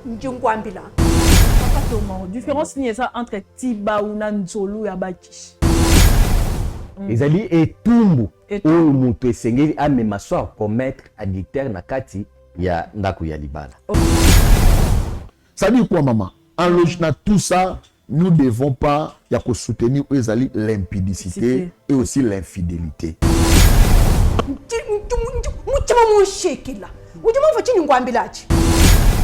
Njungwambila. Papa Thomas, différence ni ça entre Tiba ou Nanzolo et Baki. Ezali etumbu oyo mutu esengeli amema so commettre adultère na kati ya ndako ya libala. Ça dit quoi, maman? En logique tout ça, nous ne devons pas soutenir l'impudicité et aussi l'infidélité.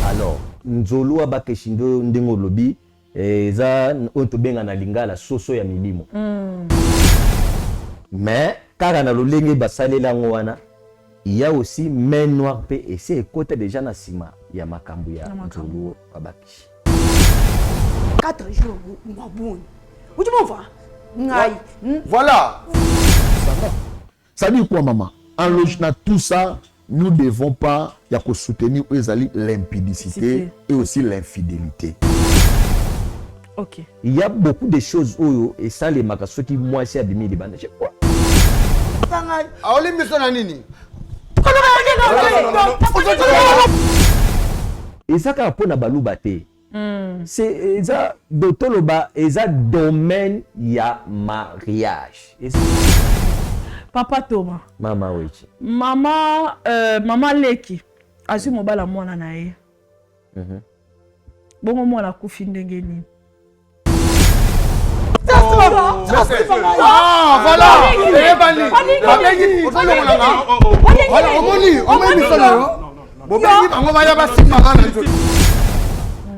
Alors, nzolo abakeshindo ndengo lobi eza onto benga na lingala soso ya milimo. Mais kaka na lolenge basalela ngwana il y a aussi main noire pe et c'est côté déjà na sima ya makambu ya nzolo abaki. 4 jours ngabuni. Uji mova? Ngai. Voilà. Ça dit quoi, maman? En logique tout ça, nous ne devons pas soutenir l'impudicité et aussi l'infidélité. Ok. Il y a beaucoup de choses où et ça les makaso qui moi c'est abimi les bandes. Je crois. Aoli misona nini? Et ça quand on a baluba te. C'est ça dotoloba et ça domaine ya mariage. Papa Thomas. Mama wechi. Mama Leki. Azu mobala mwana na ye. Bongo mwana kufi ndenge nini? Ah, voilà.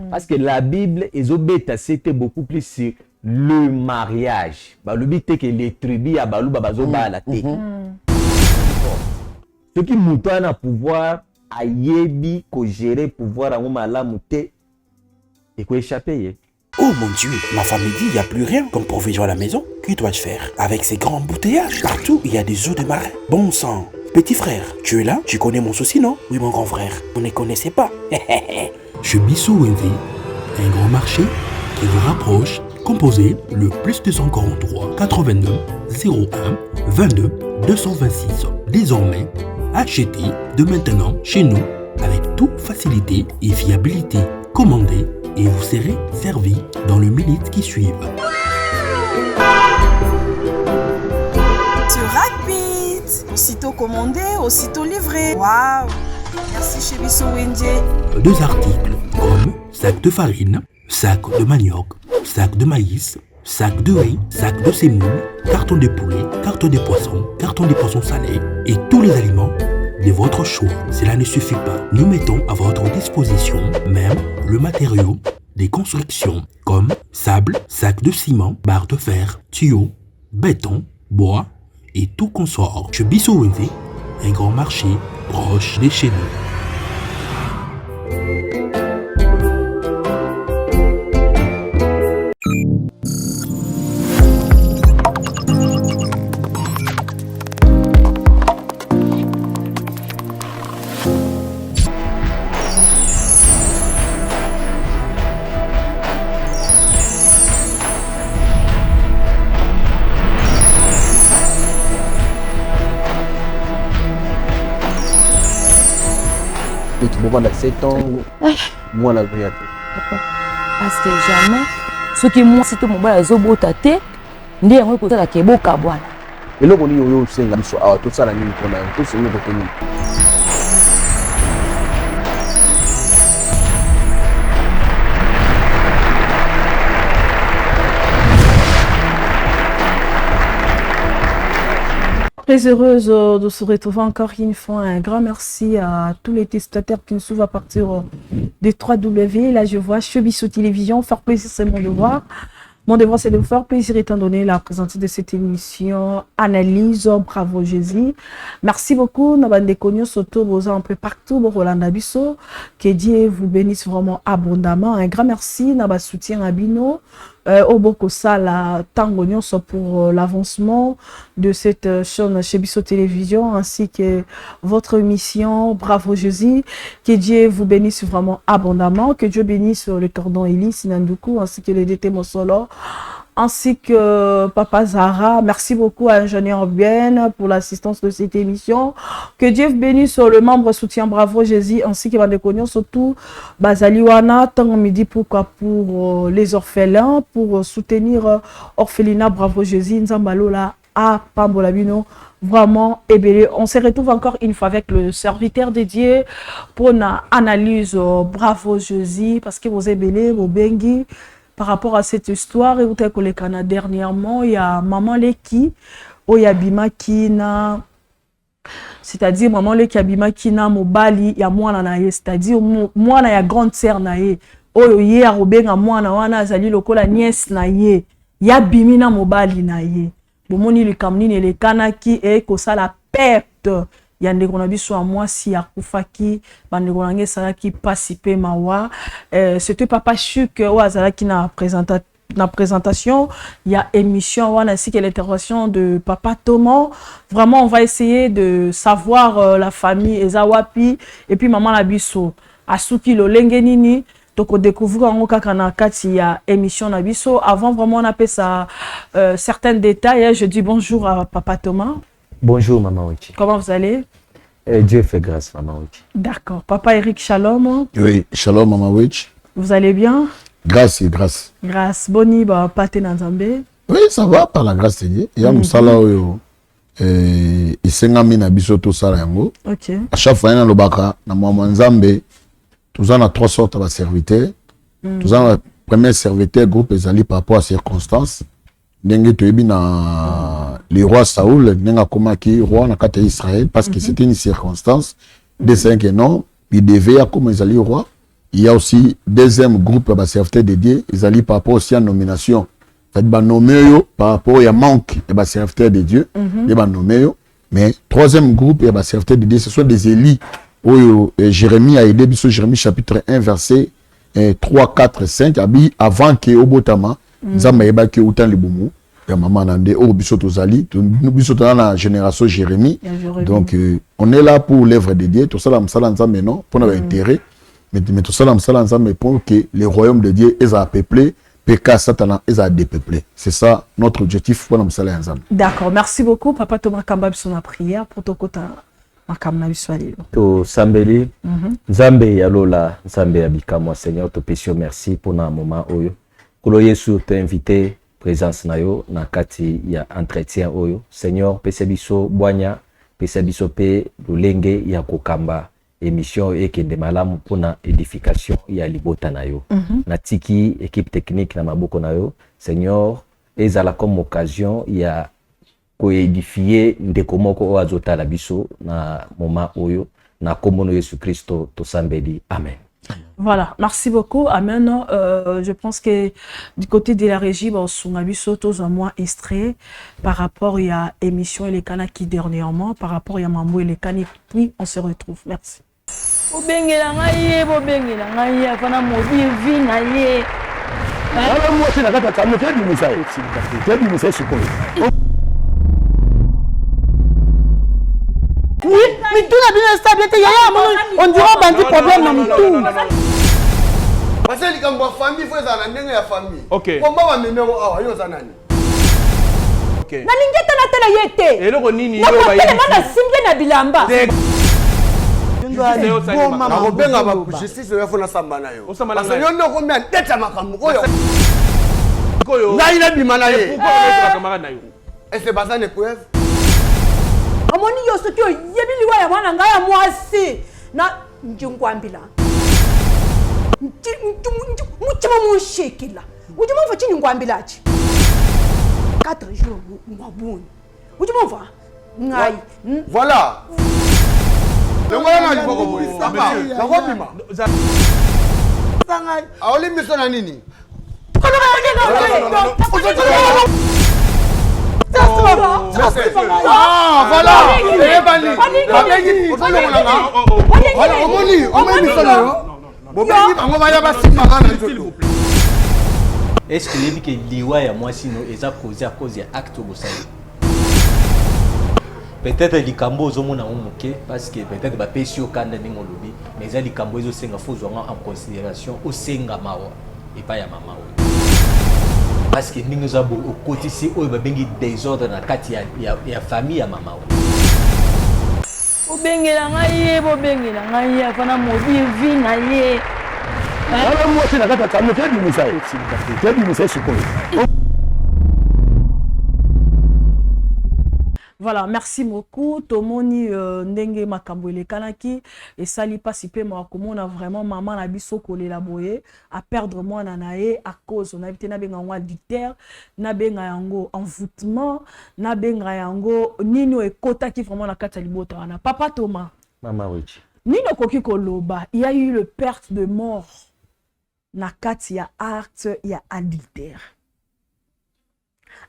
Parce que la Bible est obéta, c'était beaucoup plus sur le mariage. Le but est que les tribus à Balou Babazo la tête. Ce qui moutonne à pouvoir à yebi ko gérer pouvoir à la mouté et quoi échapper. Oh mon Dieu, ma femme me dit il n'y a plus rien comme provision à la maison. Que dois-je faire? Avec ces grands embouteillages, partout il y a des eaux de marin. Bon sang, petit frère, tu es là? Tu connais mon souci, non? Oui mon grand frère, vous ne connaissez pas. Chez Bissou Wendy, un grand marché qui vous rapproche. Composez le plus 243 89 01 22 226. Désormais, achetez de maintenant chez nous avec toute facilité et fiabilité. Commandez et vous serez servi dans les minutes qui suivent. C'est rapide. Aussitôt commandé, aussitôt livré. Waouh! Merci chez Bissou Wendy. 2 articles comme sac de farine, sac de manioc, sac de maïs, sac de riz, sac de semoule, carton de poulet, carton de poissons salés et tous les aliments de votre choix. Cela ne suffit pas. Nous mettons à votre disposition même le matériau des constructions comme sable, sac de ciment, barre de fer, tuyaux, béton, bois et tout consort. Chez Bissou Wendy, un grand marché proche de chez nous. Pendant 7 ans, moi la vérité. Parce que jamais, ce qui moi c'était mon bas zobo tate, ndi yango ko sala keboka bwana. Et là on y yo senga biso awa tout ça la nini kona, tout ce niveau tenu. Très heureuse de se retrouver encore une fois. Un grand merci à tous les téléspectateurs qui nous suivent à partir des 3W. Là, je vois chez Bissou Télévision. Faire plaisir, c'est mon devoir. Mon devoir, c'est de vous faire plaisir étant donné la présence de cette émission Analyse. Bravo Jésus. Merci beaucoup. Nabande Konyo Soto Boza un peu partout. Rolanda Bisso. Que Dieu vous bénisse vraiment abondamment. Un grand merci. Naba soutien à Bino. Oboko Sala Tango Nyonso pour l'avancement de cette chaîne chez Bissou Télévision ainsi que votre émission Bravo Jésus. Que Dieu vous bénisse vraiment abondamment. Que Dieu bénisse le cordon Elie Sinandoukou ainsi que le DT Mosolo. ainsi que Papa Zara. Merci beaucoup à Ingénieur Ben pour l'assistance de cette émission. Que Dieu bénisse le membre soutien Bravo Jésus, ainsi que Bandekonion, surtout Bazaliwana, tant midi pourquoi pour les orphelins, pour soutenir Orphelinat Bravo Jésus, Nzambalola à Pambolabino. Vraiment, on se retrouve encore une fois avec le serviteur dédié pour une analyse Bravo Jésus, parce que vous êtes vos bengi. Par rapport à cette histoire, et vous avez que le Canada dernièrement, il y a Maman Leki, il y a Bimakina, c'est-à-dire Maman Leki Abimakina, Mobali, il y a moi c'est-à-dire moi il y a grande sœur naye, oh hier au benga moi na wana azali lokola nièce naye, il y a Bimina Mobali naye, bomoni le kamni le kanaki et que ça la perte. Yande qu'on a vu soit moi si à Koufaki, bande qu'on a ça qui participe mawa. C'était Papa Chuk ou Azala qui n'a présentation. Il y a émission ainsi que l'intervention de Papa Thomas. Vraiment, on va essayer de savoir la famille Ezawapi et puis Maman Labiso. Asuki lo lengenini. Donc on découvre en il y a émission Nabiso. Avant vraiment on appelle ça certains détails. Je dis bonjour à Papa Thomas. Bonjour Maman Wichi. Comment vous allez? Dieu fait grâce Maman Wichi. D'accord. Papa Eric, shalom. Oui, shalom Maman Wichi. Vous allez bien? Grâce et grâce. Grâce. Boni ba pate Nzambe. Oui, ça va par la grâce de Dieu. Il y a musala oyo isengami na biso to sala yango. OK. À chaque fois na lobaka na mwa Nzambe tous en a trois sortes de serviteurs. Tous en a premier serviteur groupe ezali par rapport à circonstances. Ndenge toyebi na le roi Saoul nenga komaki roi na kati Israël parce que c'était une circonstance de 5 non, il devait y comme ezali roi. Il y a aussi deuxième groupe de serviteurs dédiés, ezali par rapport aussi à nomination. C'est-à-dire ba nommé yo par rapport à manque de serviteurs de Dieu, et ba nommé yo. Mais troisième groupe et ba serviteurs dédiés, ce sont des élites. Jérémie a aidé biso Jérémie chapitre 1 verset 3 4 5 abi avant que obotama Nzamba yeba ke utan libumu ya maman nande o biso tozali biso tozali na génération Jérémie. Donc on est là pour l'œuvre de Dieu, tout ça la msala Nzambe non pour notre intérêt, mais tout ça la msala Nzambe pour que le royaume de Dieu est à peupler, PK Satan est à dépeuplé. C'est ça notre objectif pour notre msala Nzambe. D'accord, merci beaucoup Papa Thomas Kamba sur la prière pour ton côté. To sambeli Nzambe ya lola Nzambe ya bikamwa Seigneur to pesio merci pour na moment oyo Kolo Yesu te invité présence na yo na kati ya entretien oyo Seigneur pese biso bwanya pese biso pe lolenge ya kokamba émission ekende malamu pona édification ya libota na yo na tiki équipe technique na maboko na yo Seigneur ezala comme occasion ya koédifier ndeko moko o azota la biso na moment oyo na komono Yesu Christo to sambeli amen. Voilà, merci beaucoup. Amen. Je pense que du côté de la régie, on a vu surtout un mois extrait par rapport à l'émission et les canaux qui dernièrement, par rapport à Mambo et les canaux. Puis on se retrouve. Merci. Oui, mais tout la bien stabilité, on dirait bandi problème dans tout. Parce que quand ma famille faut ça na ya famille. OK. Comment va mener awa yo za nani? OK. Na lingeta na tela yete. Eloko nini yo ba yete? Na simbe na bilamba. Na kobenga ba justice yo fona samba na yo. Parce que yo ndoko mia ndeta makambo oyo. Koyo. Na ina bimana ye. Pourquoi on est camarade na yo? Et c'est pas ça ne preuve. Amoni yo soki yebili wa ya bana ngaya mwasi na njungwambila mutima mushekila ujima mva chini ngwambila chi 4 jours mwabuni ujima mva ngai voilà le ngwana na liboko boy samba na kopima sanga aoli miso na nini ah voilà est-ce que les que liwa ya moi sinon eza causé à cause ya acte bosali peut-être likambo ozomona omoke parce que peut-être ba pesio kanda ningo lobi mais eza likambo ezo senga faut en considération au senga mawa et pas ya mama. parce que ndenge za bo okotisi oyo babengi désordre na kati ya famille ya mama o bobengela ngai bobengela ngai afana mobile vie na ye ala mo tena kata kama tedi musa sikoyo. Voilà, merci beaucoup. Tomoni ndenge makambo elekanaki et sali pas si peu moi comme on a vraiment maman na biso kolela boye à perdre moi na nae à cause on a été na benga ngwa adultère na benga yango envoûtement na benga yango nino ekota qui vraiment na kata libota wana papa Thomas Mama Wechi nino koki koloba il y a eu le perte de mort na kati ya acte ya adultère.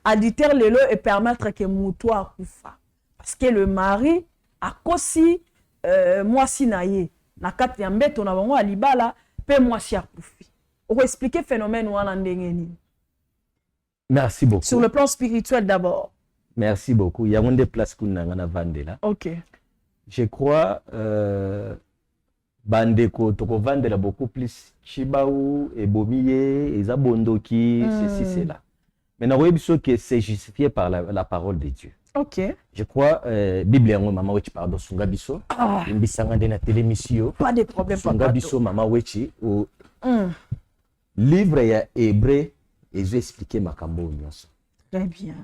Adultère lelo et permettre que moutoua kufa parce que le mari a kosi moi si naye na kati ya mbeto na bango alibala pe moi si akufi. On va expliquer phénomène wana ndenge nini. Merci beaucoup. Sur le plan spirituel d'abord. Merci beaucoup. Il y a une des places qu'on a na vandela. OK. Je crois bandeko toko vandela beaucoup plus Chibaou et Bomiye et Zabondoki ceci cela. Maintenant, vous savez que c'est justifié par la parole de Dieu. OK. Je crois, Bible, maman, tu parles de Sungabiso. Na télémission. Pas de problème. Sungabiso, maman, wechi. Au livre, il y a Hébreu, et j'ai expliqué ma cambo. Très bien.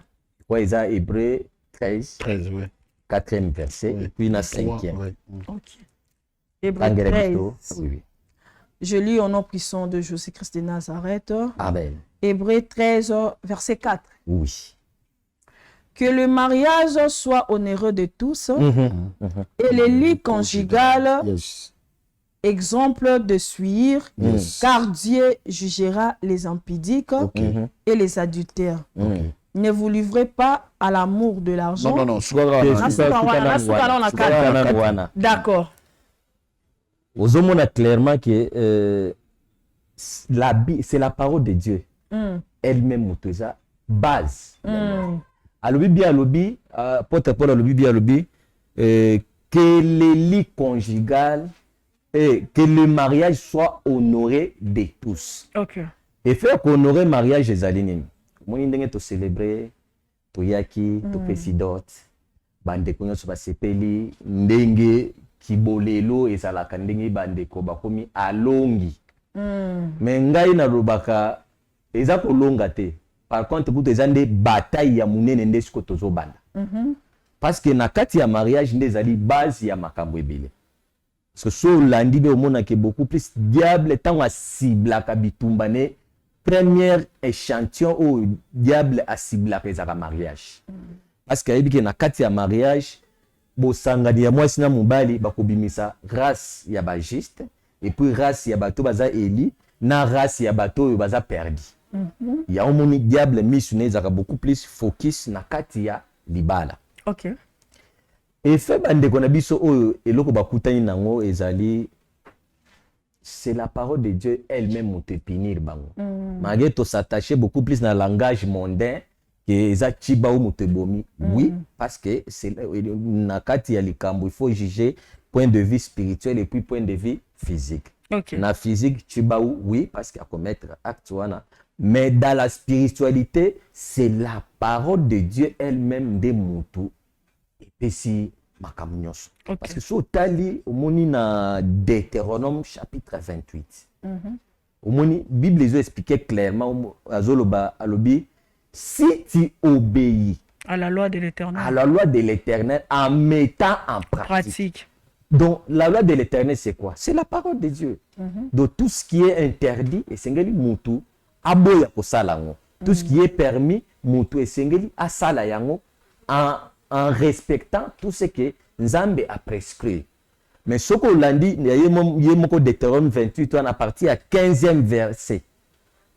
Ouais, il y a Hébreu 13, oui. 4e verset, et puis il y a 5e. Oui. OK. Hébreu 13. Oui. Je lis au nom puissant de Jésus-Christ de Nazareth. Amen. Hébreu 13, verset 4. Oui. Que le mariage soit onéreux de tous et les lits conjugales, exemple de suivre, car Dieu jugera les impudiques et les adultères. Ne vous livrez pas à l'amour de l'argent. Non. D'accord. Aux hommes, on a clairement que c'est la parole de Dieu. Elle-même, base. Alobi bien alobi, porte-parole alobi bien alobi, que les lits conjugales et que le mariage soit honoré de tous. OK. Et faire qu'honorer le mariage des alignés. Moi, il to célébrer, to yaki, to pesidot, bande konyo so basepeli, ndenge kibolelo ezalaka ndenge bande ko bakomi alongi. Mais ngai na lobaka eza kolonga te. Par contre, vous avez des batailles ya munene nde siko tozo banda. Parce que na kati ya mariage nde zali base ya makambo ebele. Parce que so landi be omona ke beaucoup plus diable tant a cible ka bitumbane premier échantillon au diable a cible ka mariage. Parce que ebi ke na kati ya mariage bo sangani ya mwasi na mobali bakobimisa race ya ba juste et puis race ya bato baza eli na race ya bato baza perdu. Il y a un diable missionné qui beaucoup plus focus na kati ya libala. OK. Et fait bande ko na biso oyo eloko bakutani nango ezali c'est la parole de Dieu elle-même ou te punir bango. Malgré to s'attacher beaucoup plus dans le langage mondain que eza chiba ou mutebomi. Oui, parce que c'est na kati ya likambo il faut juger point de vue spirituel et puis point de vue physique. OK. Na physique chiba ou oui parce qu'il y a commettre acte wana. Mais dans la spiritualité, c'est la parole de Dieu elle-même de Moutou. Et puis si Makamnyos. Parce que sur Tali, au moni na Deutéronome chapitre 28. Au moni, Bible les a expliqué clairement à Zoloba Alobi, si tu obéis à la loi de l'Éternel. À la loi de l'Éternel en mettant en pratique. Donc la loi de l'Éternel c'est quoi? C'est la parole de Dieu. Donc tout ce qui est interdit et c'est Moutou. Aboya ko salango. Tout ce qui est permis, mutu esengeli asala yango en respectant tout ce que Nzambe a prescrit. Mais ce qu'on l'a dit, il y a Deutéronome 28, on a parti à 15e verset.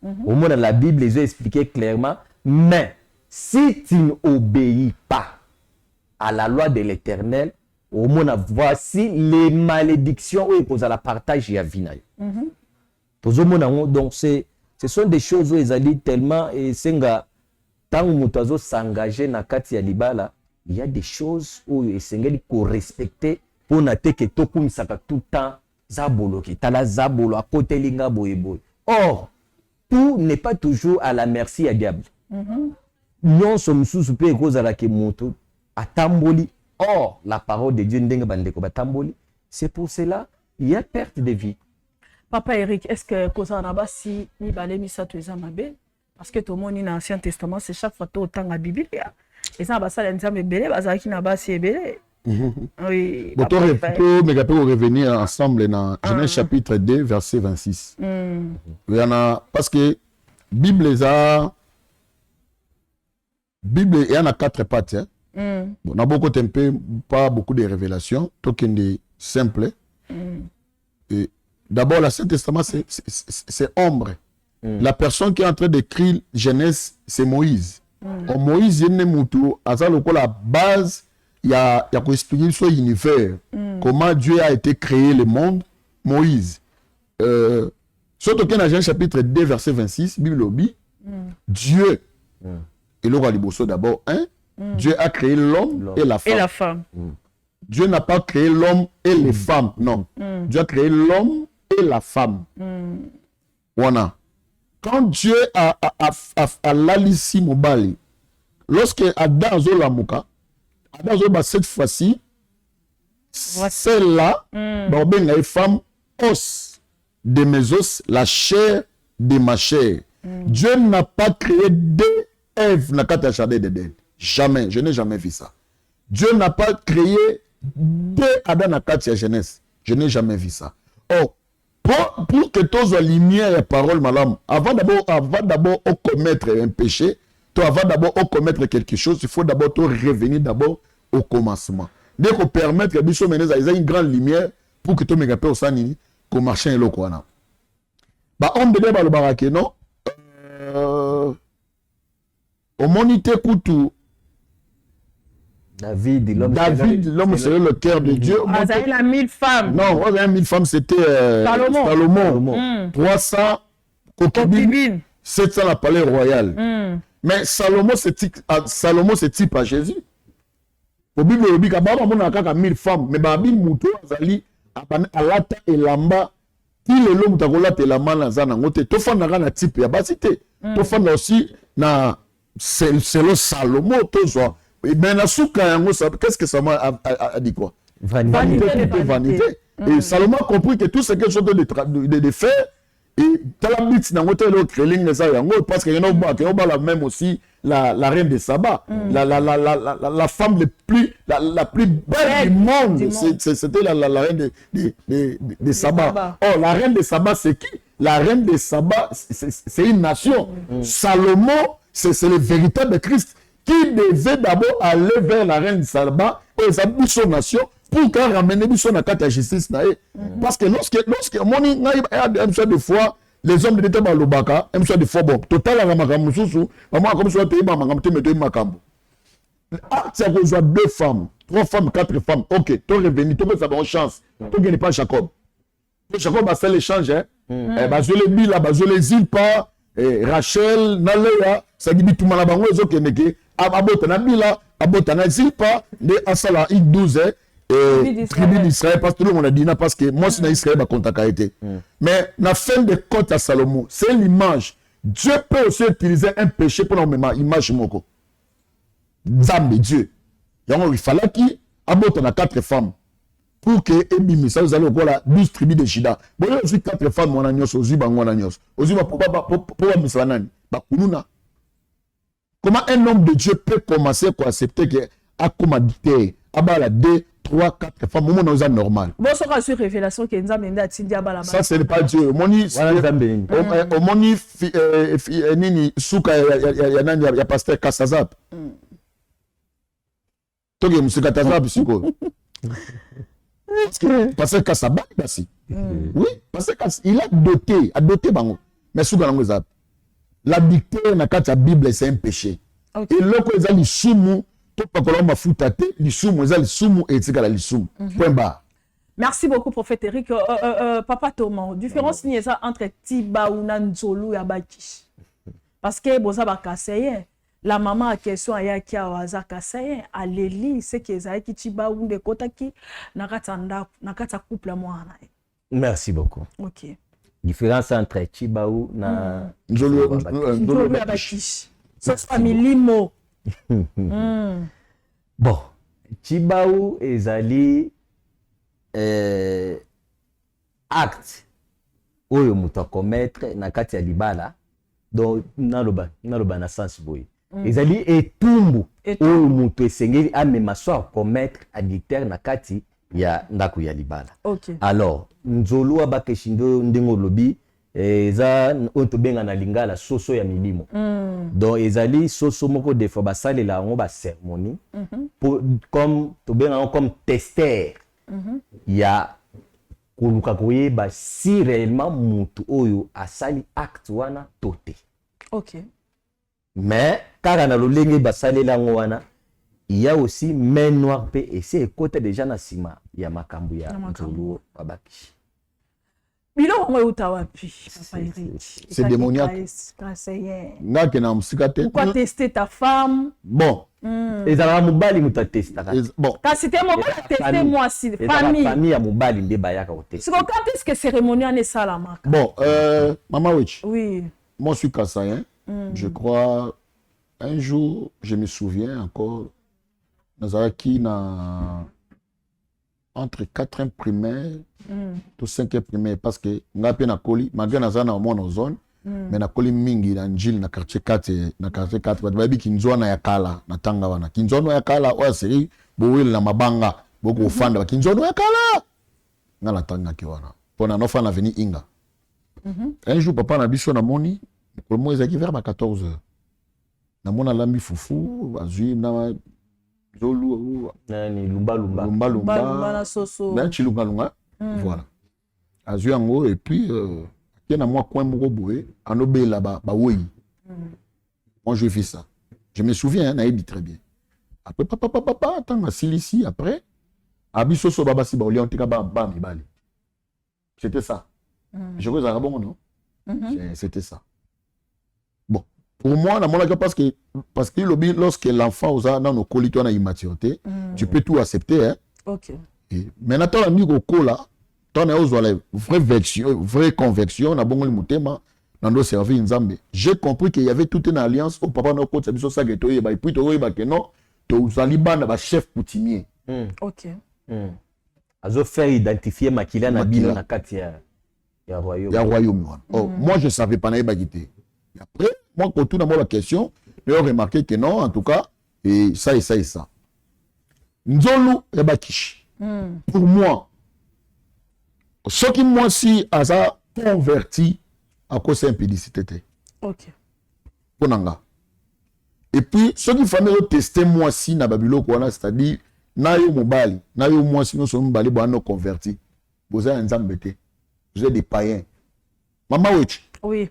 Au moins dans la Bible, les a expliqué clairement, mais si tu n'obéis pas à la loi de l'Éternel, au moins voici les malédictions où il pose à la partage et à vinaille. Donc ce sont des choses où ils allaient tellement et senga tant mutazo s'engager na kati ya libala, il y a des choses où ils sengeli ko respecter pour na te que tokum saka tout temps zabolo ki tala zabolo a côté linga boyeboy. Or tout n'est pas toujours à la merci à diable. Nous sommes sous peu cause à la kemoto à tamboli. Or, la parole de Dieu ndenge bandeko batamboli. C'est pour cela il y a perte de vie. Papa Eric, est-ce que cause na basi ni balé misa to ezamabe? Parce que tout le monde dans l'Ancien Testament, c'est chaque fois autant la Bible. Et ça, ça les nzambe belé, bazaki na basi belé. Oui. Pour revenir ensemble dans Genèse chapitre 2, verset 26. Il y en a, parce que Bible, il y en a 4 pattes. Bon, on a beaucoup de peu, pas beaucoup de révélations, tout qui est simple. D'abord, l'Ancien Testament, c'est ombre. La personne qui est en train d'écrire Genèse, c'est Moïse. Moïse, il est la base. Il y a qu'à expliquer sur l'univers, comment Dieu a été créé le monde, Moïse. Surtout dans Genèse chapitre 2, verset 26, Bible dit, Dieu, et le d'abord, Dieu a créé l'homme et la femme. Dieu n'a pas créé l'homme et les femmes, non. Dieu a créé l'homme et la femme. Voilà. Quand Dieu a l'alissi mobali, lorsque Adam Zolamuka, Adam cette fois-ci, celle-là, les femmes, os de mes os, la chair de ma chair. Dieu n'a pas créé deux Ève n'a pas jardin d'Éden. Jamais, je n'ai jamais vu ça. Dieu n'a pas créé deux Adam n'a pas Genèse. Je n'ai jamais vu ça. Oh, pour que tous les lumière et parole, madame, avant d'abord commettre un péché, avant d'abord commettre quelque chose, il faut d'abord revenir d'abord au commencement. Dès qu'on permet que Bishop Menez ait une grande lumière pour que tout le monde puisse s'en comme machin et le quoi. Bah, on devait le baraquer, non? Au monité coutou. David, l'homme serait le cœur de Dieu. Vous la 1000 femmes. Non, 1000 femmes, c'était Salomon. 300 concubines. 700 la palais royal. Mais Salomon, c'est type à Jésus. Au Bible, il y a 1000 femmes. Mais Babi Moutou, Azali, Alata et Lamba, qui le l'homme tagola te la manazana, ngote, tofan na type ya basité. Tofan aussi na c'est le Salomon, tozo. Mais na souka qu'est-ce que ça m'a dit quoi? Vanité. Et Salomon a compris que tout ce que je de faire, et Talabit n'a pas le créling parce qu'il y a la même aussi la reine de Saba, la femme la plus belle du monde, c'était la reine de Saba. Oh, la reine de Saba, c'est qui? La reine de Saba, c'est une nation. Salomon, c'est le véritable Christ qui devait d'abord aller vers la reine de Saba et sa nation pour qu'elle ramène son à justice. Parce que lorsque des fois, les hommes de l'État balobaka, des fois bon, total à Ramakamou, maman comme ça pays maman te makambo. Ah, ça reçoit 2 femmes, 3 femmes, 4 femmes. OK, tu revenu, tu as bonne chance. Tu gagnes pas Jacob. Jacob a fait l'échange hein. Je les Bila, je les Zilpa, Rachel, Nalea, ça dit tout mal bango zo keneke, abotana Bila, abotana Zilpa, de asala 12 tribu d'Israël, parce que tout le monde a dit, parce que moi, c'est Israël qui a contacté. Mais la fin de compte à Salomon, c'est l'image. Dieu peut aussi utiliser un péché pour notre image. Zambé, Dieu. Il fallait qu'il y 4 femmes. Pour que Ebimi, ça vous allez au 12 tribus de Shida. Bon, il y a aussi 4 femmes, on a nyos, aux Uba, on a nyos. Aux Uba, pour Misanani. Comment un homme de Dieu peut commencer à accepter que à commanditer, à la 2, 3, 4 femmes, au moment normal. Bon, ça va sur révélation que nous avons dit. Ça, ce n'est pas Dieu. Moni, au Moni, Nini, Souka, il y a pasteur Kassazab. Toge Moussa Kassazab, pasteur Kassabak, oui, parce qu'il a doté Bango. Mais Souka Langozab. La dictée dans la Bible, c'est un péché. Et là, quand ils ont les soumous, merci beaucoup, prophète Eric. Papa Thomas, différence ni ça entre Tiba ou Nanzolu et Abakish. Parce que boza ba kaseyen, la maman a question aya ki awaza kaseyen, a leli c'est que ça qui Tiba ou de kota ki nakata couple moi. Merci beaucoup. OK. différence entre Chibao na Nzolo Abakishi. Sauce famille Limo. Bon, Chibao ezali acte oyo muto commettre na kati ya libala donc naloba na sens boy. Ezali etumbu oyo muto esengeli amema so commettre adultère na kati ya ndako ya libala. Okay. Alors nzolo abakeshindo ndengo lobi eza onto benga na lingala soso ya milimo. Donc ezali soso moko de fois basalela ngo ba cérémonie comme to benga comme tester ya koluka koyeba si réellement mutu oyo asali acte wana tote. OK. Mais kaka na lolenge basalela ngo wana il y a aussi main noire pe et c'est côté déjà na sima ya makambu ya nzolo Abakishi. Bilo ngwe utawapi papa Eric. C'est démoniaque. Nga ke na msikate. Pourquoi tester ta femme? Bon. Ezala mobali muta testa. Bon. Kasi te mobali tester moi si famille. Famille ya mobali nde bayaka ko tester. Siko quand est-ce que cérémonie ane salamaka? Bon, Maman Witch. Oui. Moi je suis kassayen. Je crois un jour, je me souviens encore Nazaraki na entre 4e primaire to 5e primaire parce que ngapi na koli malgré nazana au zone mais na koli mingi na njil na quartier 4 babi kinzwana ya kala na tanga wana kinzwana ya kala wa seri bowil na mabanga boko ufanda kinzwana ya kala ngala tanga ki wana pona no fa na veni inga un jour papa na biso na moni ko mo ezaki vers 14h na mona lambi fufu azui na Zolu nani lumba na soso ben chilunga voilà azuango et puis qui na moi coin moko boé anobe là bas oui moi je fais ça je me souviens naïbi très bien après papa attends ma silici après abiso so baba si ba oli ontika ba mi bali c'était ça je crois ça bon non c'était ça. Bon pour moi na mona parce que lorsque l'enfant osa dans nos colitoires na immaturité tu peux tout accepter hein. OK. Et maintenant ton ami kola ton na ozo la vraie conviction na bongo mutema na ndo servir nzambe. J'ai compris qu'il y avait toute une alliance au papa na côté biso ça geto et puis to ba que non to uzali bana ba chef coutumier. OK. Azo faire identifier makila na bino na kati ya royaume. Ya royaume. Oh, moi je savais pas na ba quitter. Après moi, quand tout dans la question, j'ai remarqué que non, en tout cas, et ça. Nzolu Abakishi. Pour moi, ce qui moi si a ça converti à cause de l'impudicité. OK. Ponanga. Et puis, ce qui fallait tester moi si na Babylone, c'est-à-dire, na yo mobali, na yo moi si nous sommes mobali, nous converti. Vous êtes un zambete. Vous êtes des païens. Maman Witch. Oui.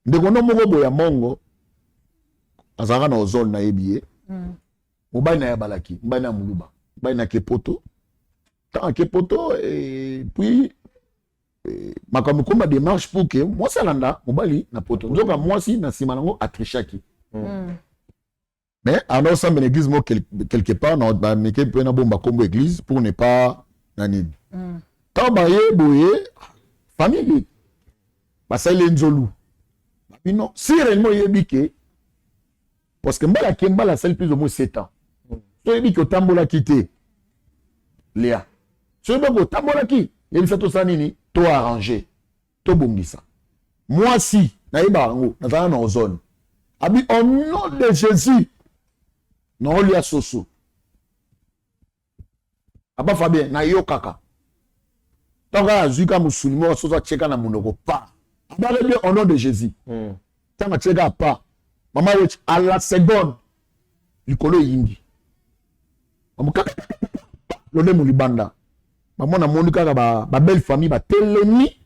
Ndeko no moko boya mongo azanga na ozone na yebiye mobali na ya balaki mobali na muluba mobali na kepoto tant kepoto et puis makambo koma démarche pour que moi salanda mobali na poto nzoka moi si na sima nango atrichaki mais alors ça l'église mo quelque part na ba meke pe na bomba kombo église pour ne pas nani tant ba ye boye famille basale nzolu non si réellement yebike parce que mbala kembala celle plus ou moins 7 ans so yebike otambola kité Léa so yebike otambola ki il fait tout ça nini to arranger to bongisa moi si na yeba ngo na na zone abi au nom de Jésus non lui a soso aba Fabien na yo kaka toka azuka musulimo soso cheka na munoko pa bien au nom de Jésus. Tant que tu n'as pas, maman, à la seconde, du colo yindi. Le moulibanda. Maman a mon cas, ma belle famille, ma telemi,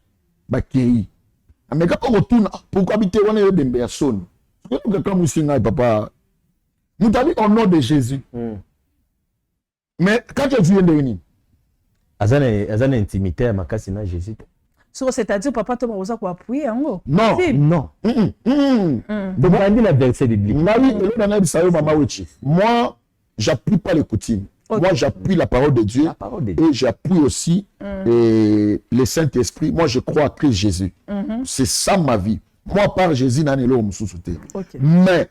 ma kei. Mais quand on retourne, pourquoi habiter on est de personne? Comme vous papa, nous t'avons au nom de Jésus. Mais quand tu viens de venir, azana intimité à ma cassina Jésus. C'est-à-dire papa tu m'as quoi appuyer en non donc on dit la verset biblique moi j'appuie pas les coutumes Okay. Moi, j'appuie la parole de Dieu. Et j'appuie aussi le Saint-Esprit. Moi, je crois à Christ Jésus. C'est ça ma vie. Moi, par Jésus, je ne suis pas. Mais,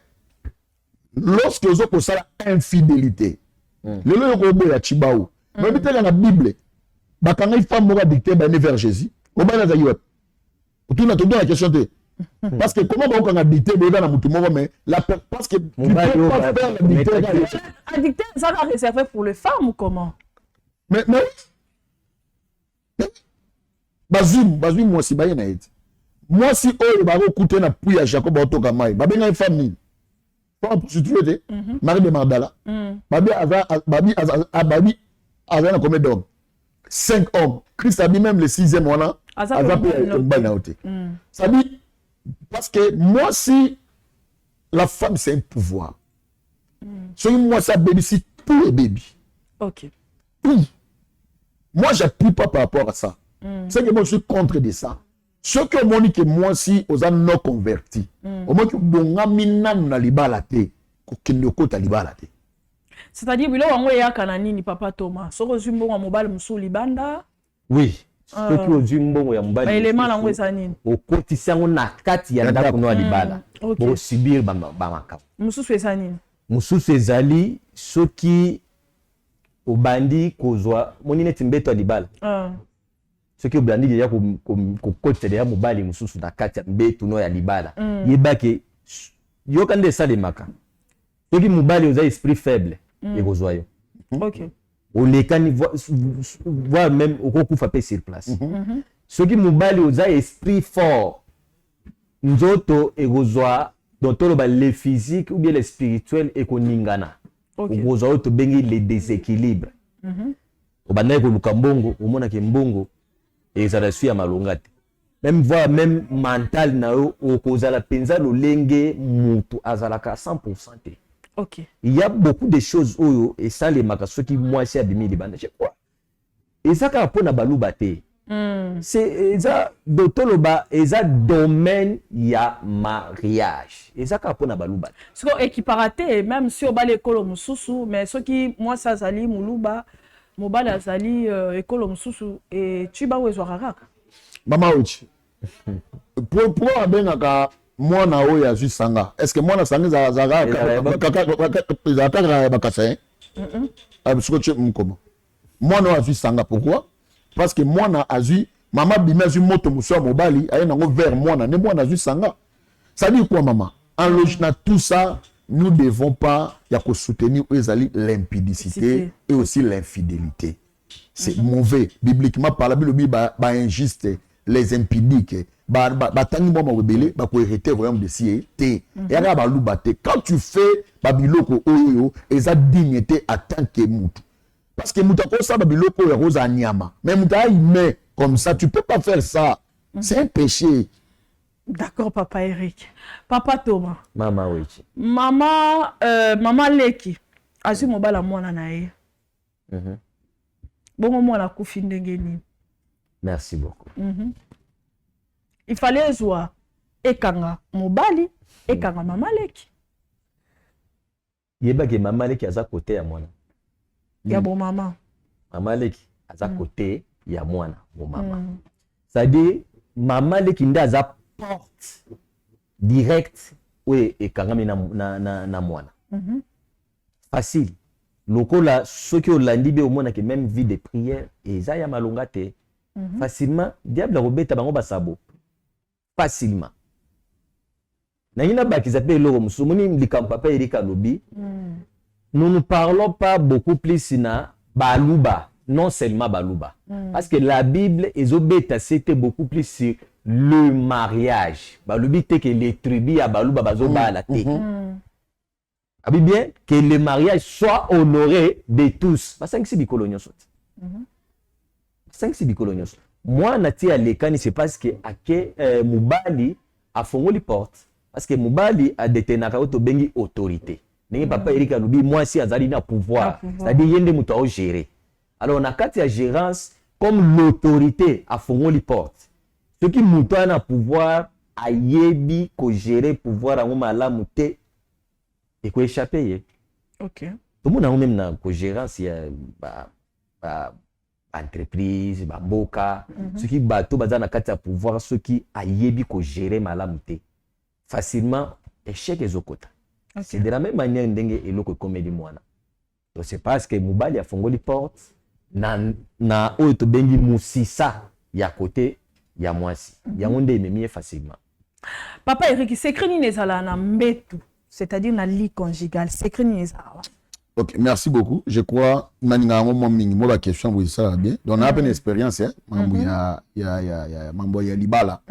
lorsque vous avez la infidélité, le robot est à Chibaou. Mais dans la Bible, quand une femme va dicter vers Jésus, on va dire tu n'as la question de parce que comment on a dicté dans la mais la parce que tu peux pas faire la dictée. La dictée, ça va réservé pour les femmes ou comment? Mais Bazum moi si baye na eti. Moi si oyo ba écouter na puya Jacob otoka mai. Ba benga femme ni. Femme tu te Marie de Magdala. Babi azana combien d'hommes? 5 hommes. Christ a dit même le 6e mois. Ça dit, parce que moi, si la femme, c'est un pouvoir. So, moi, ça babysit tous les bébés. Ok. Tout. Moi, j'appuie pas par rapport à ça. C'est que moi, je suis contre de ça. Ce que moi, que moi, si, aux gens non convertis, au moins que bon, amina na libala te, kokinoko ta libala te. C'est-à-dire, bilo wango ya kanani ni papa Thomas. Soko zumbo wa mobile musu libanda. Oui. Soki ozwi mbongo ya mobali élément nango eza nini okotisa yango na kati ya ndako no libala bosibir bamakamu mosusu eza nini mosusu ezali soki obandi kozwa moni neti mbeto ya libala soki obandi deja kokotisa deja mobali mosusu na kati ya mbeto no ya libala yebake yoka nde esalemaka soki mobali oza esprit faible ekozwa yo. Olekani voire même okokufa pe sur place. Ce qui mobali oza esprit fort nzoto ekozwa donc le physique ou bien le spirituel ekoningana. Okozwa to bengi les déséquilibres. Obanda ko lukambongo omona ke mbongo ezala suya malongate. Même voire même mental na yo okozala penza lolenge mutu azalaka 100%. Ok. Il y a beaucoup de choses où et ça les makaso qui moi c'est abimi les bandes. Je crois. Et ça quand on a baluba te. C'est ça d'autoloba et ça domaine il y a mariage. Et ça quand on a baluba. Ce qu'on équiparaté même si on ba l'école mususu mais ce qui moi ça zali muluba mobala zali école mususu et tu ba wezo raraka. Mama uchi. Pour abenga moi na oyo ya sanga est-ce que moi na sanga za bakasa absolument mkomo moi na azu sanga pourquoi parce que moi na azu maman bima azu moto muso mobali aye nango vers moi na ne moi na azu sanga ça dit quoi maman en logique na tout ça nous devons pas ya ko soutenir l'impudicité et aussi l'infidélité c'est mauvais bibliquement par la Bible ba injuste les impudiques tangi moi rebelle ba ko hériter vraiment de si té ya ba luba té quand tu fais babiloko oyo eza dignité en tant que mutu parce que mutu ko sa babiloko ya rosa nyama mais mutu aime comme ça tu peux pas faire ça c'est un péché. D'accord papa Eric. Papa Thomas. Mama Wechi. Mama Leki azu mobala mwana na ye. Bongo mwana kufi ndenge ni. Merci beaucoup. Il fallait voir ekanga mobali ekanga mama Leki. Yeba ke mama Leki aza côté ya mwana. Ya bon mama. Mama Leki aza côté ya mwana bon mama. Ça dit mama Leki nda aza porte direct oui ekanga na mwana. Facile. Lokola soki olandi be omona ke même vie de prière eza ya malonga te. Facilement diable robeta bango basabo. Facilement. Nous ne parlons pas beaucoup plus na baluba, non seulement baluba. Parce que la Bible, c'était beaucoup plus sur le mariage. Balubi te que les tribus à baluba bazoba la te. Abi bien que le mariage soit honoré de tous. Parce que c'est bicolonios. 5 bicolonios. Moi, natia lekani c'est parce que Mubali a fongoli porte parce que Mubali a détenaka auto bengi autorité. Nengi papa Eric alubi moi si azali na pouvoir, c'est-à-dire yende muto au gérer. Alors na kati ya gérance comme l'autorité a fongoli porte. Ce qui muto na pouvoir a yebi ko gérer pouvoir en malamu te et ko échapper. OK. tout le monde même na ko gérance ya ba entreprise ba mboka ce qui bateau baza na kati ya pouvoir ceux qui ayebi ko gérer malamu te facilement échec ezokota. C'est de la même manière ndenge eloko comédie mwana. Donc c'est parce que mobali a fongoli porte na oyo to bengi musisa ya côté ya mwasi. Ya ngonde ememi facilement. Papa Eric, secret ni nezala na mbetu, c'est-à-dire na lit conjugal, secret ni nezala. Ok, merci beaucoup. Je crois maninga ngombo mingi mo ba question vous ça bien. Donc on a une expérience hein, mambo ya mambo ya libala.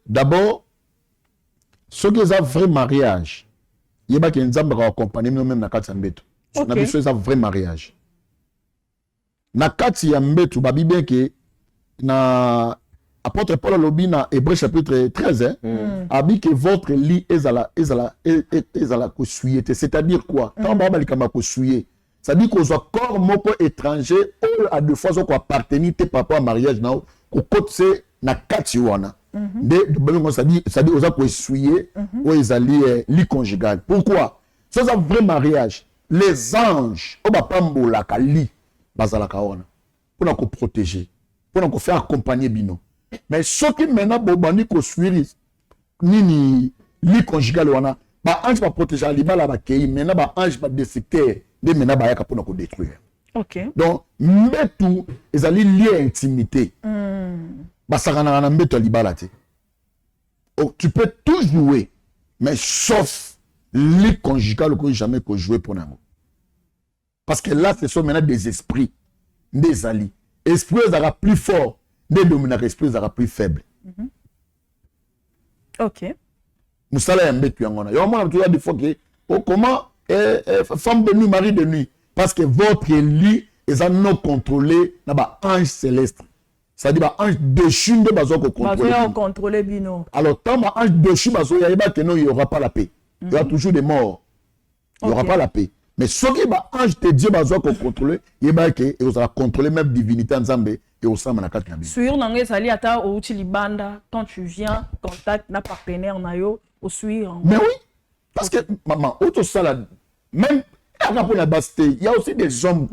D'abord ce qui est un vrai mariage, il y a qui nzamba ka accompagner même na kati ya mbetu. Na biso c'est un vrai mariage. Na kati ya mbetu ba bien que na apôtre Paul lobi na Hébreux chapitre 13 a dit que votre lit est à la kosuyete, c'est-à-dire quoi? Tant ba likama kosuye. Ça dit qu'on soit corps moko étranger ou à deux fois ko appartenir te papa mariage na ko kotse na kati wana. Ça dit aux ko essuyer ou ezali lit conjugal. Pourquoi? C'est un vrai mariage. Les anges o ba pambola ka lit bazala ka wana pour na ko protéger, pour na ko faire accompagner bino. Mais ce qui maintenant bobani ko suiri nini lit conjugal wana ba ange ba protéger libala ba kei maintenant ba ange ba détecter de maintenant ba yaka pour na ko détruire. OK. Donc mbetu ezali lié intimité. Ba sakana na mbetu libala te. Oh, tu peux tout jouer mais sauf lit conjugal que jamais que jouer pour n'amour. Parce que là ce sont maintenant des esprits, des alliés. Esprit sera plus fort. Des dominants esprits sera plus faible. OK. Moussala yambe tu yangona. Yo mona tu des fois que comment femme de nuit, mari de nuit parce que votre lit est non contrôlé na ba ange céleste. Ça dit ba ange dessus de bazo ko contrôler. Bazo contrôler bino. Alors tant ba ange dessus bazo ya ba que non il y aura pas la paix. Il y aura toujours des morts. Il y aura pas la paix. Mais ce qui ba ange te Dieu bazo ko contrôler, il ba que et va contrôler même divinité nzambe. Sur nange sali ata ou libanda quand tu viens contact na partenaire na yo au suivre. Mais oui, parce que maman auto sala même pour la basse il y a aussi des hommes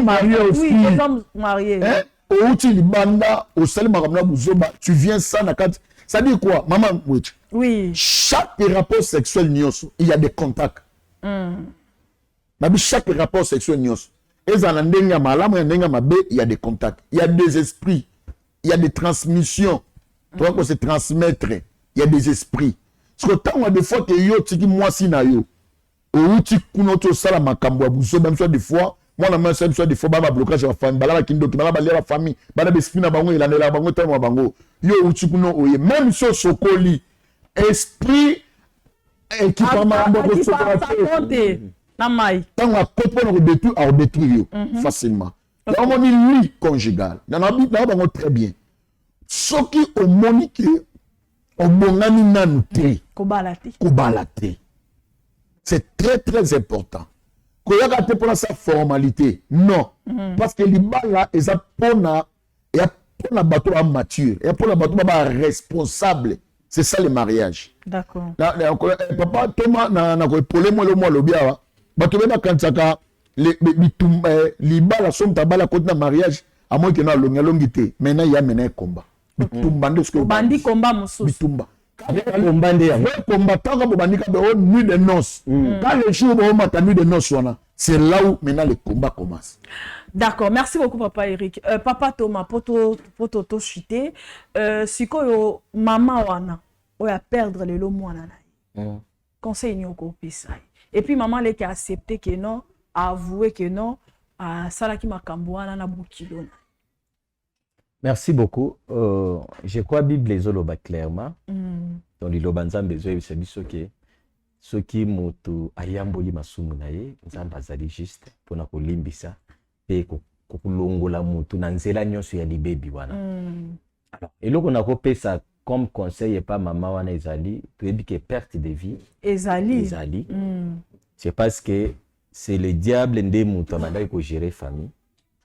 mariés aussi. Oui, des hommes mariés. Hein? Au libanda au sali makamna buzoba tu viens ça na kat ça dit quoi maman oui chaque rapport sexuel nyoso il y a des contacts. Chaque rapport sexuel nyoso il y a des contacts, il y a des esprits, il y a des transmissions. Tu vois qu'on se transmettre, il y a des esprits. Parce que tant des fois que yo tiki moi si na yo, ou tu kunoto sala makambo abuso même soit des fois, moi la même soit des fois ba blocage la famille, bala kindo ki bala la famille, bala bespina bango il la bango tellement bango. Yo ou tu kuno oye même sur sokoli esprit équipement bango sokoli. Tant à couper on détruire facilement. Dans mon lit conjugal, dans la Bible, là, très bien. Ce qui au monique, au bongani nanute, kobalate. C'est très très important. Koyagate pour sa formalité, non. Parce que les balles ils ont pour la bateau mature, et pour la bateau responsable. C'est ça le mariage. D'accord. Papa Thomas na ko epole mo le mo lobia. Bato beba kansaka libala som tabala contre mariage à moins que na longi te maintenant il y a maintenant combat bitumba ndo ce que bandi combat mususu bitumba combat ndé ya combat tant que bandi ka be nuit de noces quand le jour bo mata nuit de noces wana c'est là où maintenant le combat commence. D'accord, merci beaucoup papa Eric. Papa Thomas poto to chuter sikoyo mama wana oya perdre le lo mwana na. Conseil nyoko pisa. Et puis maman qui a accepté que non, a avoué que non, à Salaki Makambouana na Boukilona. Merci beaucoup. Je crois que la Bible les oloba clairement. Dans les lobanzam besoin c'est bisoke ce qui moto ayamboli masumu naye nzamba zali juste pour na kolimbisa pe ko kulongola mutu na nzela nyonso ya libebi wana. Alors eloko na kopesa comme conseil et pas maman wana ezali tu que perte de vie ezali c'est parce que c'est le diable ndé mutu amanda ko gérer famille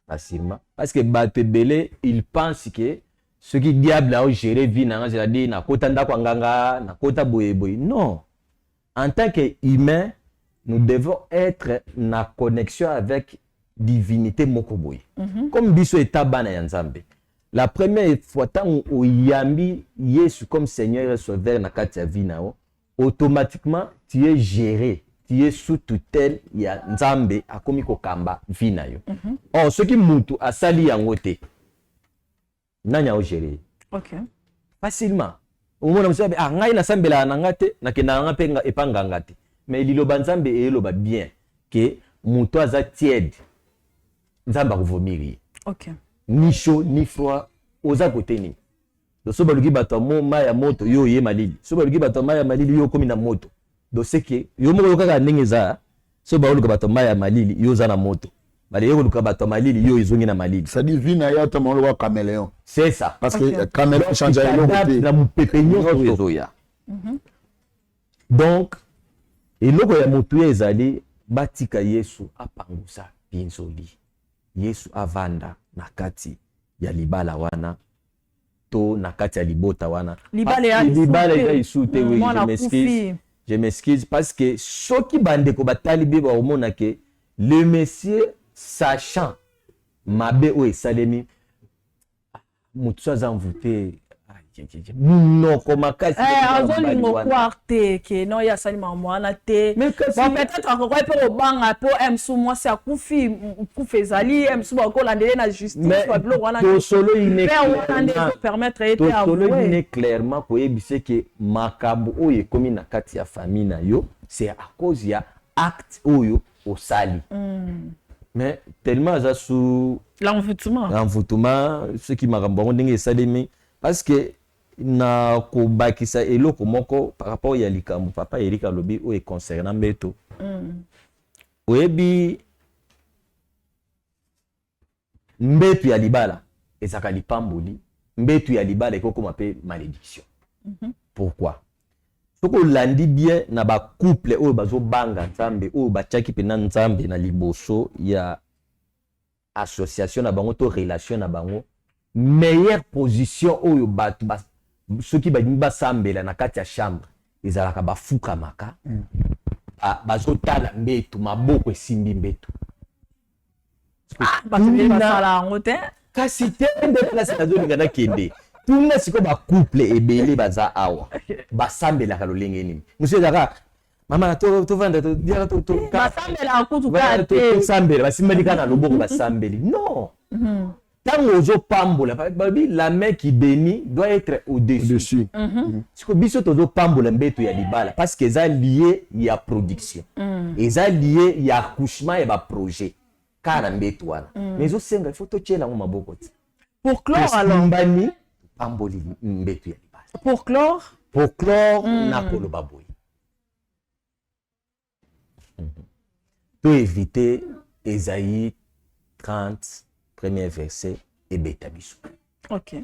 facilement parce que batebele il pense que ce qui diable a géré vie na c'est-à-dire na kota ndako nganga na kota boyeboy non en tant que humain nous devons être en connexion avec divinité mokoboy. Comme biso etabana ya Nzambe. La première fois tant o yambi Yesu comme Seigneur et Sauveur na kati ya vie nao, automatiquement tu es géré, tu es sous tutelle ya Nzambe akomi kokamba vie na yo. Oh ce qui mutu asali yango te. Nanya o gérer. OK. Facilement. Au moment où ah ngai na sambela na ngate na kena nga penga epanga ngate. Mais liloba Nzambe eloba bien que mutu aza tiède. Nzamba kuvomiri. OK. Ni chaud ni froid oza côté ni. Do so balugi bato ma ya moto yo ye malili. So balugi bato ma ya malili yo komi na moto. Do seke yo mo kaka ndenge za so balugi bato ma ya malili yo za na moto. Bale yo luka bato malili yo izongi na malili. Ça dit vina ya ta mo wa caméléon. C'est ça. Parce que caméléon change le côté. La mupepenyo so ya. Donc eloko ya moto ezali batika Yesu apangusa binzoli. Yesu avanda na kati ya libala wana to na kati ya libota wana. Libala ya isute oui, je m'excuse parce que soki bandeko batali be ba omona ke le monsieur sachant mabe o esalemi mutu aza envoûté monoko makasi azolingo kwarte ke no ya sali mamwana te bon peut-être akokoi pe obanga po emsu mwasi akufi kufa ezali emsu bakolandele na justice wa biloko wana tosolo ine permettre ete avouer tosolo ine clairement koyebise ke makambo oyo ekomi na kati ya famille na yo c'est à cause ya acte oyo osali mais tellement aza sous l'envoûtement ce qui makambo ngo ndenge esalemi parce que na ko bakisa eloko moko par rapport ya likambo papa Eric alobi o e concernant mbeto oyebi mbeto ya libala ezaka lipamboli mbeto ya libala ekokoma pe malédiction. Pourquoi? Soko landi bien na ba couple oyo bazo banga Nzambe oyo bachaki pe na Nzambe na liboso ya association na bango to relation na bango meilleure position oyo batu ceux qui ba sambela na kati ya chambre ezalaka bafuka maka bazotala mbetu maboko esimbi mbetu kasi te nde place nazolinga na kende tuna siko ba couple ebele baza awa basambelaka lolenge nini monsieur ezaka mama to vanda to dira to basambela akutuka te basambela basimbeli kana loboko basambeli non. Tant aux pambola, la main qui bénit doit être au-dessus. Parce que biso tozo pambola mbeto ya libala parce que ça lié il y a production. Et ça lié il y a accouchement et ba projet. Car mbeto wana. Mais au senga il faut to tchela mo maboko. Pour clore alors mbani pamboli mbeto ya libala. Pour clore na koloba boy. Pour éviter Ésaïe 30 premier verset et bêta biso. OK.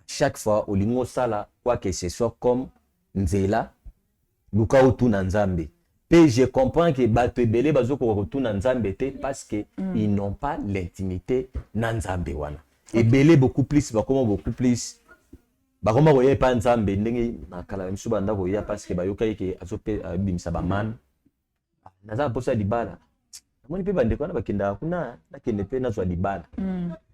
Chaque fois au lingo sala quoi que ce soit comme nzela luka otuna Nzambe. Et je comprends que bato ebele bazoko otuna Nzambe te parce que ils n'ont pas l'intimité na Nzambe wana. Ebele beaucoup plus bakoma koye pa Nzambe ndenge nakala miso banda koya parce que bayoka yeke azope bimisa ba man. Naza posa libala. Moni pe bande kona bakenda kuna nakende pe nazwa libala.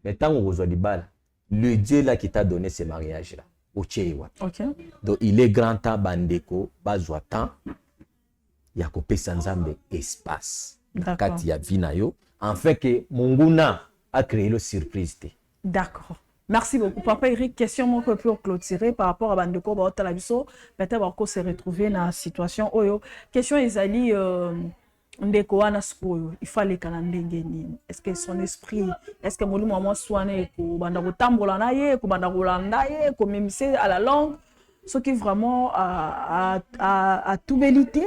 Mais tant on reçoit libala, le Dieu là qui t'a donné ce mariage là, au Tchéwa. OK. Donc il est grand temps bandeko bazwa temps ya kopesa Nzambe espace. Kati ya vina yo en fait que Monguna a créé le surprise. D'accord. Merci beaucoup. Papa Eric, question mon peu pour clôturer par rapport à bandeko ba otalabiso, peut-être qu'on se retrouver dans situation oyo. Question ezali ndeko wana skoyo il fallait kana ndenge nini est-ce que son esprit est-ce que molu mama soane ko banda ko tambola na ye ko banda ko landa ye ko memise à la langue ce qui vraiment a tout vérité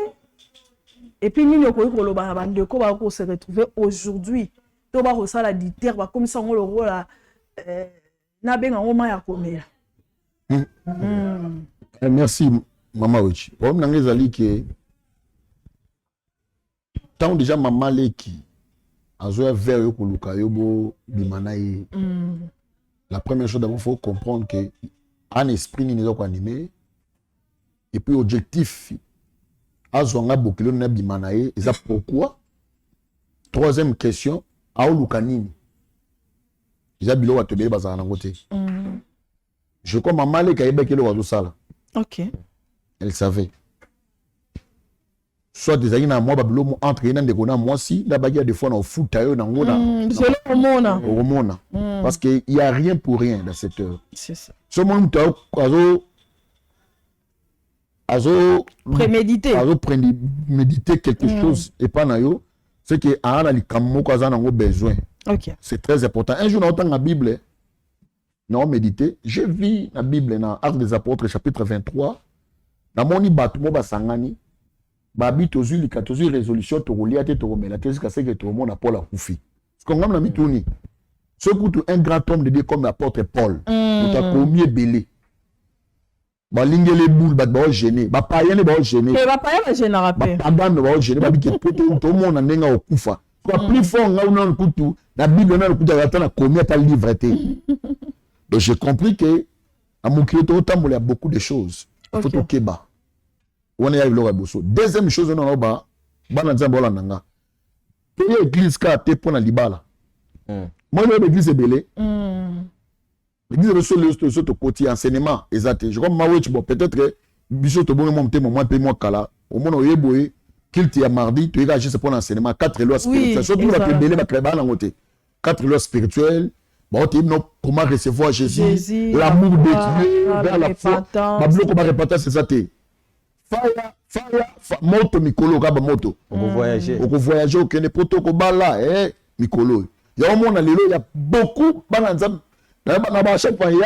et puis nini ko loba bandeko ba ko se retrouver aujourd'hui to ba ko sala diter ba comme ça on le rôle na benga ngoma ya komela. Merci mama Ochi. Bon nangezali ke tant déjà maman leki azoya vers yo koluka yo bo bimana ye. La première chose d'abord faut comprendre que un esprit ni ko animé et puis objectif azwanga bokilo na bimanaye eza pourquoi. Troisième question, aoluka nini? Eza bilo wa tebele bazala nango te. Je crois maman le kayeba kelo wazo sala. OK. Elle savait. Soit des aïna moi babilo entre ina ndeko na moi si la bagia des fois na foot ayo na ngona. C'est le mona. Au mona. Parce que il y a rien pour rien dans cette heure. C'est ça. Ce monde préméditer quelque chose et pas na yo, c'est que a na likammo ko azana ngo besoin. OK. C'est très important. Un jour dans la Bible, non méditer, je vis la Bible dans Actes des Apôtres chapitre 23. Dans mon ibatu mo basangani, babi tozu likatozu résolution to rolia te to romela te jusqu'à ce que tout le monde a Paul a koufi. Ce qu'on a mis tourni. Ce coup un grand homme de Dieu comme l'apôtre Paul, tu as commis belé. Ba lingele boule ba gêné, ba payen le ba gêné. Et ba payen ba gêné rappel. Ba bande ba gêné, ba bi ke poto tout le monde ndenga okufa. Quoi plus fort nga on kutu, la Bible na kutu ya tana commis pas livreté. Donc j'ai compris que à mon créateur autant il y a beaucoup de choses. Il faut au Keba. On est avec le Bosso. Deuxième chose on a ba bana nzambola nanga. Pour l'église ka te pona libala. Moi l'église est belé. L'église sur le côté enseignement exact. Je comme mawe bon peut-être biso to bon mon témo moi pe moi kala. Au moins on yeboye qu'il y a mardi tu es juste pour l'enseignement 4 lois spirituelles. Surtout la plus belé ba kreba na ngote. 4 lois spirituelles. Bon, comment recevoir Jésus, l'amour de Dieu, vers la foi. Comment répéter c'est ça. Fire, moto mikolo kaba moto. On voyager. On voyager au Kenya poto ko bala mikolo. Il y a au monde il y a beaucoup bananzam. À chaque fois il y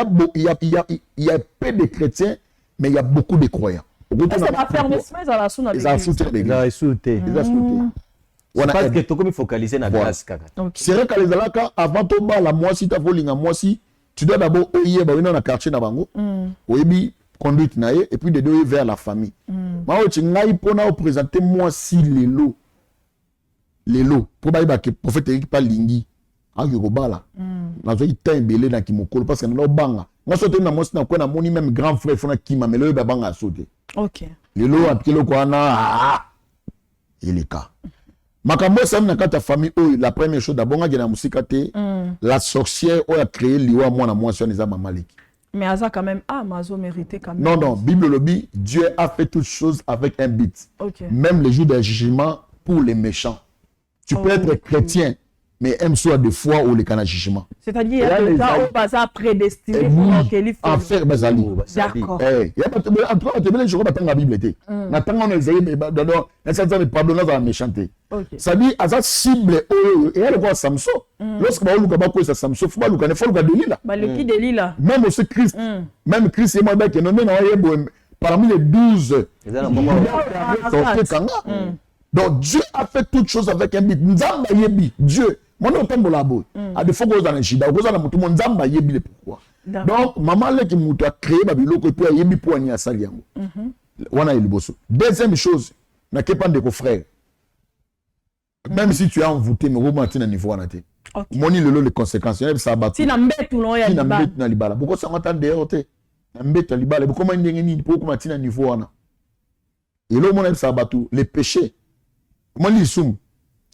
a peu de chrétiens mais il y a beaucoup de croyants. Ça va faire des semaines à la soute. Ils ont sauté. Parce que tu peux focaliser na grâce kaka. C'est vrai que les alaka avant to ba la moi si ta volinga moi si tu dois d'abord oyer ba na quartier na bango. Oyebi conduite na et puis de deux vers la famille. Ma o ngai pona présenter moi si lelo pour ba que prophète Eric pa lingi aki ko bala. Na zo itin belé na kimokolo parce que na banga. Nga sote na moi si na ko na moni même grand frère fona kima melo ba banga sauter. OK. Lelo apikelo ko na il est cas. Makambo ça na kata famille la première chose d'abord nga na musika te la sorcière a créé liwa moi na moi sur les amaleki. Mais Aza quand même mazo mérité quand même. Non Bible lobby Dieu a fait toutes choses avec un but. Okay. Même le jour du jugement pour les méchants. Tu peux être chrétien mais aime soit de foi ou le kana jugement. C'est-à-dire il y a des gens au bazar prédestiné pour que les en faire bazali. D'accord. Il y a pas en tout cas je crois pas la Bible était. Na tanga on Isaïe dans ça me pardonner dans la méchanceté. Ça dit à ça cible et elle voit Samson. Lorsque ba luka ba ko ça Samson faut ba luka ne faut luka Delila. Ba le qui Delila. Même aussi Christ. Même Christ et moi ba que non na yebo parmi les 12. Donc Dieu a fait toutes choses avec un but. Nzamba yebi Dieu. Mon autant la boue. À des fois, vous en chida, vous en avez tout le monde zamba yebi pourquoi. Donc, maman là qui m'a créé babilo que pour yebi pour ania saliango. On a eu le bosso. Deuxième chose, n'a que pas de frère. Même si tu es envoûté, mais au moins tu n'as niveau en athée. Moni le lot les conséquences. Il y a ça battu. Si n'embête ou non, il y a des balles. Si n'embête na pourquoi ça m'entend dehors te? N'embête na libala. Pourquoi moi n'engi pourquoi tu n'as niveau en a? Et là, mon ça battu. Les péchés. Comment ils sont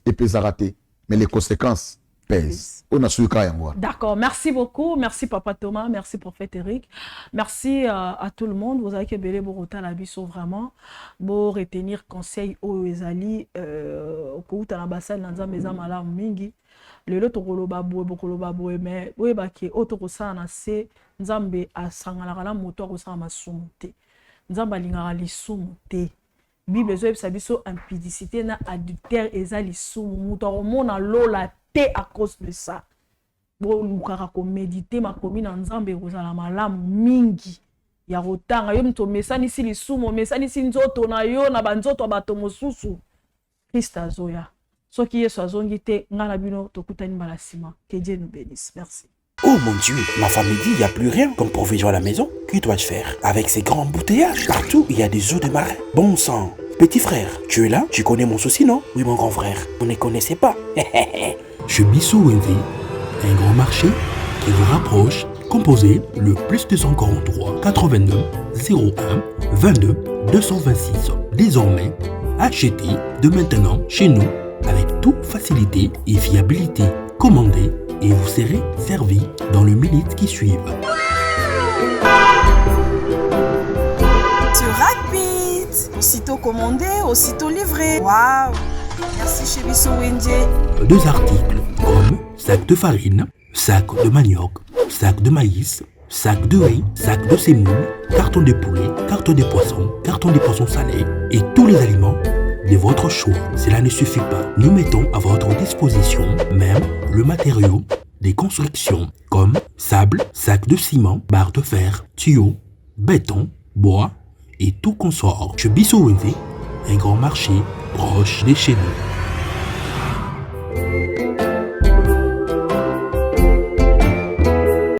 et puis raté. Mais les conséquences pèsent. On a su le D'accord, merci beaucoup. Merci Papa Thomas, merci Prophète Eric. Merci à tout le monde. Vous avez que Belé Borota la biso vraiment. Pour retenir conseil au Ezali, au Kouta l'ambassade dans maison malam mingi. Le lot au baboué, mais oui, baki, autre ça na se, Nzambe a sangala moto au sa masumte. Nzamba lingara li sumte. Bible zo ebisa biso impudicité na adultère ezali sumu muto omona lola te à cause de ça. Bo lukaka ko méditer makomi na Nzambe kozala malamu mingi ya rotanga yo mto mesani si lisumu mesani si nzoto na yo na banzoto bato mosusu Christ azoya soki Yesu azongi te ngana bino tokutani balasima. Que Dieu nous bénisse. Merci. Oh mon Dieu, ma femme me dit, il n'y a plus rien comme provision à la maison. Que dois-je faire? Avec ces grands embouteillages, partout, il y a des eaux de marin. Bon sang. Petit frère, tu es là? Tu connais mon souci, non? Oui, mon grand frère, vous ne connaissez pas. Chez Bissou Wendy, un grand marché qui vous rapproche. Composez le plus 243 89 01 22 226. Désormais, Achetez de maintenant chez nous avec toute facilité et fiabilité. Commandez et vous serez servi dans les minutes qui suivent. C'est rapide. Aussitôt commandé, aussitôt livré. Waouh! Merci chez Bissou Wendy. 2 articles comme sac de farine, sac de manioc, sac de maïs, sac de riz, sac de semoule, carton de poulet, carton de poissons salés et tous les aliments de votre choix. Cela ne suffit pas. Nous mettons à votre disposition même le matériau des constructions comme sable, sac de ciment, barre de fer, tuyaux, béton, bois et tout consort. Chez Bissou Wendy, un grand marché proche de chez nous.